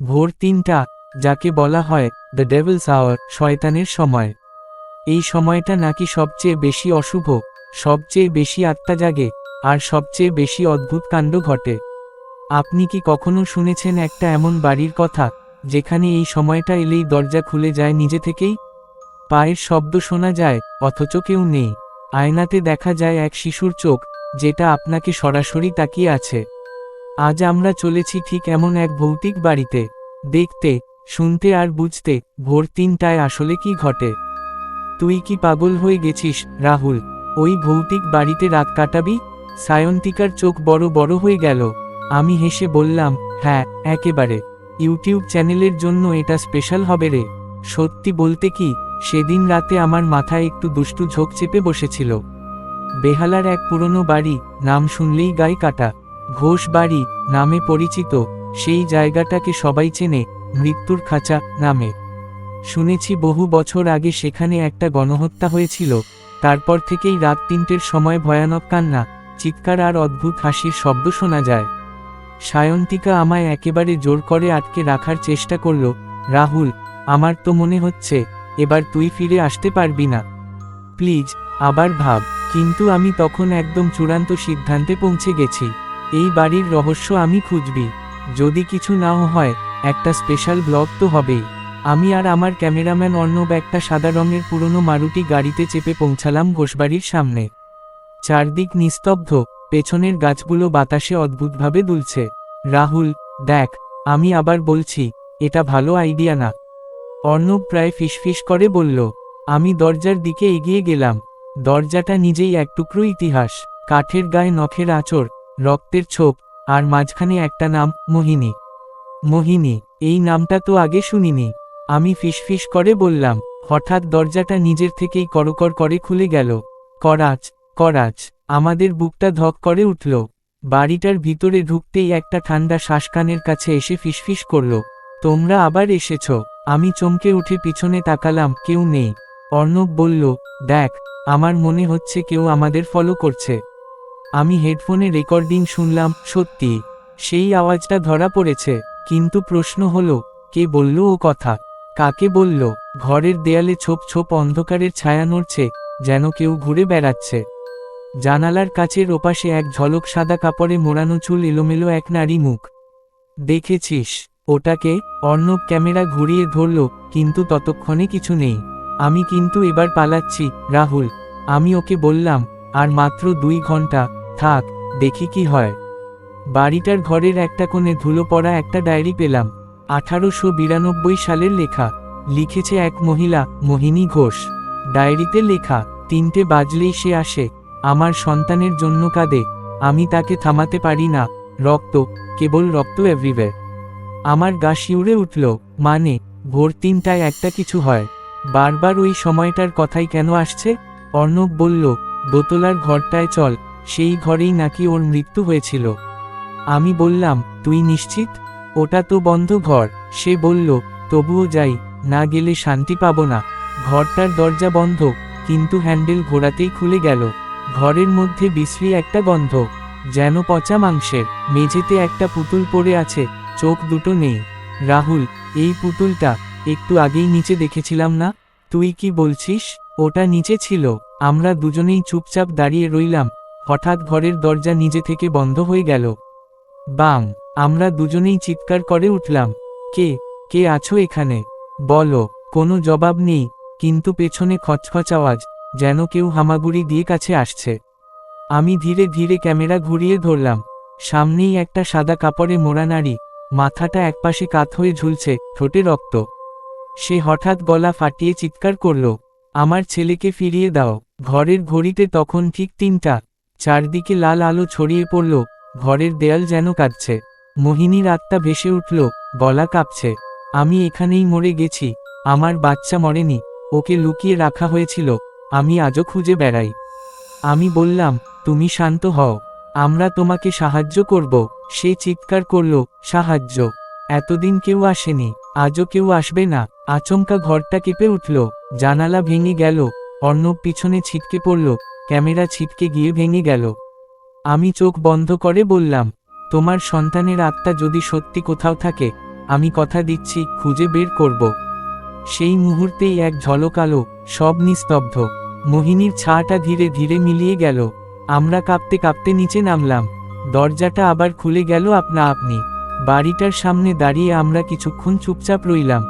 ভোর ৩টা, যাকে বলা হয় দ্য ডেভিলস আওয়ার, শয়তানের সময়। এই সময়টা নাকি সবচেয়ে বেশি অশুভ, সবচেয়ে বেশি আত্মা জাগে, আর সবচেয়ে বেশি অদ্ভুত কাণ্ড ঘটে। আপনি কি কখনো শুনেছেন একটা এমন বাড়ির কথা, যেখানে এই সময়টা এলেই দরজা খুলে যায় নিজে থেকেই? পায়ের শব্দ শোনা যায়, অথচ কেউ নেই। আয়নাতে দেখা যায় এক শিশুর চোখ, যেটা আপনাকে সরাসরি তাকিয়ে আছে। আজ আমরা চলেছি ঠিক এমন এক ভৌতিক বাড়িতে, দেখতে, শুনতে আর বুঝতে ভোর ৩টায় আসলে কি ঘটে। তুই কি পাগল হয়ে গেছিস, রাহুল? ওই ভৌতিক বাড়িতে রাত কাটাবি? সায়ন্তিকার চোখ বড় বড় হয়ে গেল। আমি হেসে বললাম, হ্যাঁ, একেবারে। ইউটিউব চ্যানেলের জন্য এটা স্পেশাল হবে রে। সত্যি বলতে কি, সেদিন রাতে আমার মাথায় একটু দুষ্টু ঝোঁক চেপে বসেছিল। বেহালার এক পুরনো বাড়ি, নাম শুনলেই গায়ে কাটা। ঘোষ বাড়ি নামে পরিচিত, সেই জায়গাটাকে সবাই চেনে মৃত্যুর খাঁচা নামে। শুনেছি বহু বছর আগে সেখানে একটা গণহত্যা হয়েছিল। তারপর থেকেই রাত ৩টের সময় ভয়ানক কান্না, চিৎকার আর অদ্ভুত হাসির শব্দ শোনা যায়। সায়ন্তিকা আমায় একেবারে জোর করে আটকে রাখার চেষ্টা করল। রাহুল, আমার তো মনে হচ্ছে এবার তুই ফিরে আসতে পারবি না। প্লিজ, আবার ভাব। কিন্তু আমি তখন একদম চূড়ান্ত সিদ্ধান্তে পৌঁছে গেছি। এই বাড়ির রহস্য আমি খুঁজবি। যদি কিছু নাও হয়, একটা স্পেশাল ব্লগ তো হবেই। আমি আর আমার ক্যামেরাম্যান অর্ণব একটা সাদা রঙের পুরনো মারুতি গাড়িতে চেপে পৌঁছালাম ঘোষবাড়ির সামনে। চারদিক নিস্তব্ধ, পেছনের গাছগুলো বাতাসে অদ্ভুতভাবে দুলছে। রাহুল, দেখ, আমি আবার বলছি, এটা ভালো আইডিয়া না। অর্ণব প্রায় ফিসফিস করে বলল। আমি দরজার দিকে এগিয়ে গেলাম। দরজাটা নিজেই এক টুকরো ইতিহাস। কাঠের গায়ে নখের আঁচড়, রক্তের ছোপ, আর মাঝখানে একটা নাম, মোহিনী। মোহিনী, এই নামটা তো আগে শুনিনি। আমি ফিসফিস করে বললাম। হঠাৎ দরজাটা নিজের থেকেই করকর করে খুলে গেল। করাচ, করাচ। আমাদের বুকটা ধক করে উঠল। বাড়িটার ভিতরে ঢুকতেই একটা ঠান্ডা শ্বাস কানের কাছে এসে ফিসফিস করল। তোমরা আবার এসেছ। আমি চমকে উঠে পিছনে তাকালাম, কেউ নেই। অর্ণব বলল, দেখ, আমার মনে হচ্ছে কেউ আমাদের ফলো করছে। আমি হেডফোনে রেকর্ডিং শুনলাম, সত্যি সেই আওয়াজটা ধরা পড়েছে। কিন্তু প্রশ্ন হলো, কে বলল ও কথা? কাকে বলল? ঘরের দেয়ালে ছোপ ছোপ অন্ধকারের ছায়া নড়ছে, যেন কেউ ঘুরে বেড়াচ্ছে। জানালার কাচের ওপাশে এক ঝলক সাদা কাপড়ে মোড়ানো চুল এলোমেলো এক নারী মুখ। দেখেছিস ওটাকে? অর্ণব ক্যামেরা ঘুরিয়ে ধরল, কিন্তু ততক্ষণে কিছু নেই। আমি কিন্তু এবার পালাচ্ছি, রাহুল। আমি ওকে বললাম, আর মাত্র 2 ঘন্টা, থাক, দেখি কি হয়। বাড়িটার ঘরের একটা কোণে ধুলো পড়া একটা ডায়েরি পেলাম। 1892 সালের লেখা। লিখেছে এক মহিলা, মোহিনী ঘোষ। ডায়েরিতে লেখা, 3টে বাজলেই সে আসে, আমার সন্তানের জন্য কাঁদে, আমি তাকে থামাতে পারি না, রক্ত, কেবল রক্ত এভরিওয়্যার। আমার গা শিউরে উঠল। মানে, ভোর 3টায় একটা কিছু হয়? বারবার ওই সময়টার কথাই কেন আসছে? অর্ণব বলল, দোতলার ঘরটায় চল, সেই ঘরেই নাকি ওর মৃত্যু হয়েছিল। আমি বললাম, তুই নিশ্চিত? ওটা তো বন্ধ ঘর। সে বলল, তবুও যাই, না গেলে শান্তি পাবো না। ঘরটার দরজা বন্ধ, কিন্তু হ্যান্ডেল ঘোরাতেই খুলে গেল। ঘরের মধ্যে বিশ্রী একটা গন্ধ, যেন পচা মাংসের। মেঝেতে একটা পুতুল পড়ে আছে, চোখ দুটো নেই। রাহুল, এই পুতুলটা একটু আগেই নিচে দেখেছিলাম না? তুই কি বলছিস? ওটা নিচে ছিল। আমরা দুজনেই চুপচাপ দাঁড়িয়ে রইলাম। হঠাৎ ঘরের দরজা নিজে থেকে বন্ধ হয়ে গেল। বাম! আমরা দুজনেই চিৎকার করে উঠলাম। কে কে আছো এখানে? বলো। কোনো জবাব নেই, কিন্তু পেছনে খচখচ আওয়াজ, যেন কেউ হামাগুড়ি দিয়ে কাছে আসছে। আমি ধীরে ধীরে ক্যামেরা ঘুরিয়ে ধরলাম। সামনেই একটা সাদা কাপড়ে মোড়া নারী, মাথাটা একপাশে কাত হয়ে ঝুলছে, ঠোঁটে রক্ত। সে হঠাৎ গলা ফাটিয়ে চিৎকার করল, আমার ছেলেকে ফিরিয়ে দাও। ঘরের ঘড়িতে তখন ঠিক 3টা। চারদিকে লাল আলো ছড়িয়ে পড়ল, ঘরের দেয়াল যেন কাঁদছে। মোহিনীর আত্মা ভেসে উঠল, গলা কাঁপছে। আমি এখানেই মরে গেছি, আমার বাচ্চা মরেনি, ওকে লুকিয়ে রাখা হয়েছিল, আমি আজও খুঁজে বেড়াই। আমি বললাম, তুমি শান্ত হও, আমরা তোমাকে সাহায্য করব। সে চিৎকার করল, সাহায্য? এতদিন কেউ আসেনি, আজও কেউ আসবে না। আচমকা ঘরটা কেঁপে উঠল, জানালা ভেঙে গেল, অর্ণব পিছনে ছিটকে পড়ল, ক্যামেরা ছিটকে গিয়ে ভেঙে গেল। আমি চোখ বন্ধ করে বললাম, তোমার সন্তানের আত্মা যদি সত্যি কোথাও থাকে, আমি কথা দিচ্ছি খুঁজে বের করব। সেই মুহূর্তেই এক ঝলক আলো, সব নিস্তব্ধ। মোহিনীর ছাটা ধীরে ধীরে মিলিয়ে গেল। আমরা কাঁপতে কাঁপতে নিচে নামলাম। দরজাটা আবার খুলে গেল আপনা আপনি। বাড়িটার সামনে দাঁড়িয়ে আমরা কিছুক্ষণ চুপচাপ রইলাম।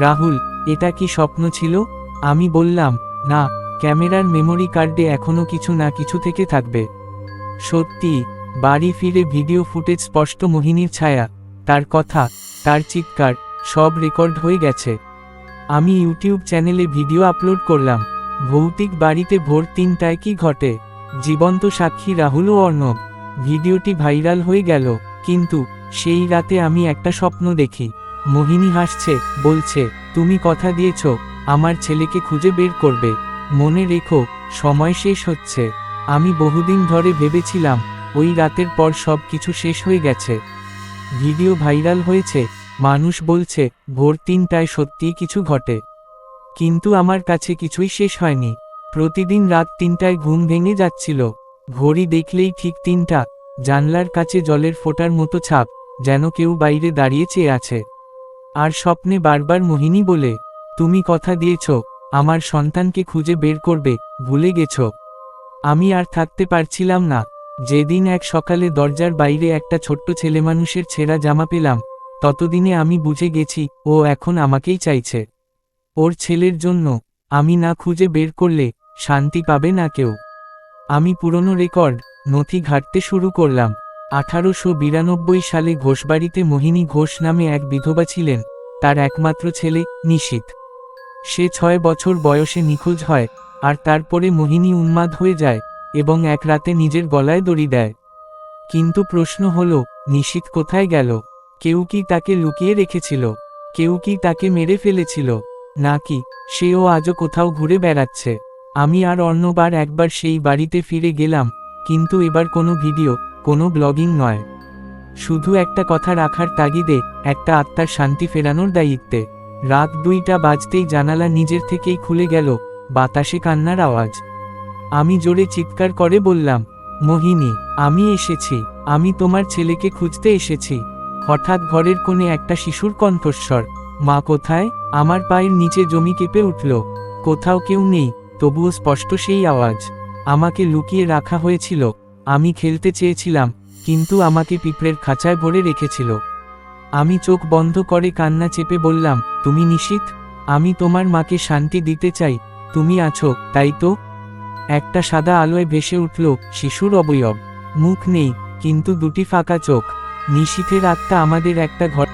রাহুল, এটা কি স্বপ্ন ছিল? আমি বললাম, না, ক্যামেরার মেমোরি কার্ডে এখনো কিছু না কিছু থেকে থাকবে। সত্যি, বাড়ি ফিরে ভিডিও ফুটেজ স্পষ্ট। মোহিনীর ছায়া, তার কথা, তার চিৎকার, সব রেকর্ড হয়ে গেছে। আমি ইউটিউব চ্যানেলে ভিডিও আপলোড করলাম। ভৌতিক বাড়িতে ভোর 3টায় কি ঘটে, জীবন্ত সাক্ষী রাহুল ও অর্ণব। ভিডিওটি ভাইরাল হয়ে গেল। কিন্তু সেই রাতে আমি একটা স্বপ্ন দেখি। মোহিনী হাসছে, বলছে, তুমি কথা দিয়েছ আমার ছেলেকে খুঁজে বের করবে। মনে রেখো, সময় শেষ হচ্ছে। আমি বহুদিন ধরে ভেবেছিলাম ওই রাতের পর সব কিছু শেষ হয়ে গেছে। ভিডিও ভাইরাল হয়েছে, মানুষ বলছে ভোর 3টায় সত্যিই কিছু ঘটে। কিন্তু আমার কাছে কিছুই শেষ হয়নি। প্রতিদিন রাত 3টায় ঘুম ভেঙে যাচ্ছিল। ঘড়ি দেখলেই ঠিক 3টা। জানলার কাছে জলের ফোঁটার মতো ছাপ, যেন কেউ বাইরে দাঁড়িয়ে চেয়ে আছে। আর স্বপ্নে বারবার মোহিনী বলে, তুমি কথা দিয়েছ আমার সন্তানকে খুঁজে বের করবে, ভুলে গেছ। আমি আর থাকতে পারছিলাম না। যেদিন এক সকালে দরজার বাইরে একটা ছোট্ট ছেলেমানুষের ছেঁড়া জামা পেলাম, ততদিনে আমি বুঝে গেছি ও এখন আমাকেই চাইছে। ওর ছেলের জন্য। আমি না খুঁজে বের করলে শান্তি পাবে না কেউ। আমি পুরনো রেকর্ড, নথি ঘাঁটতে শুরু করলাম। 1892 সালে ঘোষবাড়িতে মোহিনী ঘোষ নামে এক বিধবা ছিলেন। তার একমাত্র ছেলে নিশীথ। সে 6 বছর বয়সে নিখোঁজ হয়। আর তারপরে মোহিনী উন্মাদ হয়ে যায় এবং এক রাতে নিজের গলায় দড়ি দেয়। কিন্তু প্রশ্ন হলো, নিশীথ কোথায় গেল? কেউ কি তাকে লুকিয়ে রেখেছিল? কেউ কি তাকে মেরে ফেলেছিল? নাকি সেও আজও কোথাও ঘুরে বেড়াচ্ছে? আমি আর অর্ণবার একবার সেই বাড়িতে ফিরে গেলাম, কিন্তু এবার কোনো ভিডিও, কোনো ব্লগিং নয়। শুধু একটা কথা রাখার তাগিদে, একটা আত্মার শান্তি ফেরানোর দায়িত্বে। রাত 2টা বাজতেই জানালা নিজের থেকেই খুলে গেল, বাতাসে কান্নার আওয়াজ। আমি জোরে চিৎকার করে বললাম, মোহিনী, আমি এসেছি, আমি তোমার ছেলেকে খুঁজতে এসেছি। হঠাৎ ঘরের কোণে একটা শিশুর কণ্ঠস্বর, মা কোথায়? আমার পায়ের নিচে জমি কেঁপে উঠল। কোথাও কেউ নেই, তবুও স্পষ্ট সেই আওয়াজ। আমাকে লুকিয়ে রাখা হয়েছিল। আমি খেলতে চেয়েছিলাম, কিন্তু আমাকে পিঁপড়ের খাঁচায় ভরে রেখেছিল। আমি চোখ বন্ধ করে কান্না চেপে বললাম, তুমি নিশীথ? আমি তোমার মাকে শান্তি দিতে চাই। তুমি আছো, তাই তো? একটা সাদা আলোয় ভেসে উঠল শিশুর অবয়ব। মুখ নেই, কিন্তু দুটি ফাঁকা চোখ। নিশীথের আত্মা আমাদের একটা ঘর